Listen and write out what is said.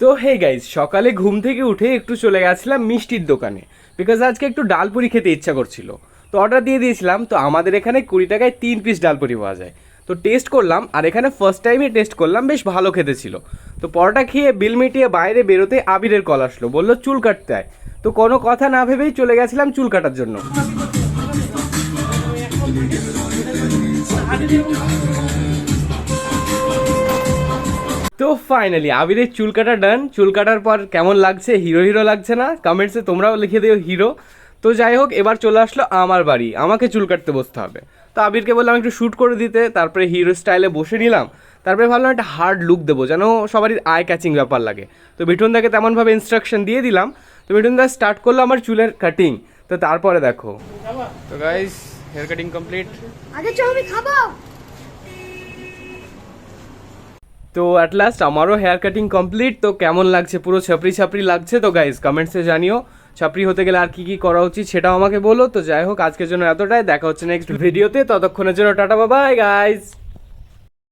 তো hey guys, সকালে ঘুম থেকে উঠে একটু চলে গেছিলাম মিষ্টির দোকানে, বিকজ আজকে একটু ডালপুরি খেতে ইচ্ছা করছিল। তো অর্ডার দিয়ে দিয়েছিলাম। তো আমাদের এখানে 20 টাকায় 3 পিস ডালপুরি পাওয়া যায়। তো টেস্ট করলাম, আর এখানে ফার্স্ট টাইমে টেস্ট করলাম, বেশ ভালো খেতে ছিল। তো পরোটা খেয়ে বিল মিটিয়ে বাইরে বেরোতে আবিরের কল আসলো, বললো চুল কাটতে আয়। তো কোনো কথা না ভেবেই চলে গেছিলাম চুল কাটার জন্য। তো ফাইনালি আবিরের চুল কাটা ডান। চুল কাটার পর কেমন লাগছে, হিরো হিরো লাগছে না? কমেন্টসে তোমরাও লিখে দিও হিরো। তো যাই হোক, এবার চলে আসলো আমার বাড়ি, আমাকে চুল কাটতে বসতে হবে। তো আবিরকে বললাম একটু শ্যুট করে দিতে, তারপরে হিরো স্টাইলে বসে নিলাম। তারপরে ভাবলাম একটা হার্ড লুক দেবো, যেন সবারই আই ক্যাচিং ব্যাপার লাগে। তো মিঠুনদাকে তেমনভাবে ইনস্ট্রাকশন দিয়ে দিলাম। তো মিঠুনদা স্টার্ট করলো আমার চুলের কাটিং। তো তারপরে দেখো, তো গাইস হেয়ার কাটিং কমপ্লিট। আগে চল আমি খাবো। তো অ্যাট লাস্ট আমারও হেয়ার কাটিং কমপ্লিট। তো কেমন লাগছে, পুরো ছাপড়ি ছাপড়ি লাগছে? তো গাইজ কমেন্টসে জানিও ছাপড়ি হতে গেলে আর কি কি করা উচিত সেটাও আমাকে বলো। তো যাই হোক, আজকের জন্য এতটাই। দেখা হচ্ছে নেক্সট ভিডিওতে, ততক্ষণের জন্য টাটা বাই গাইজ।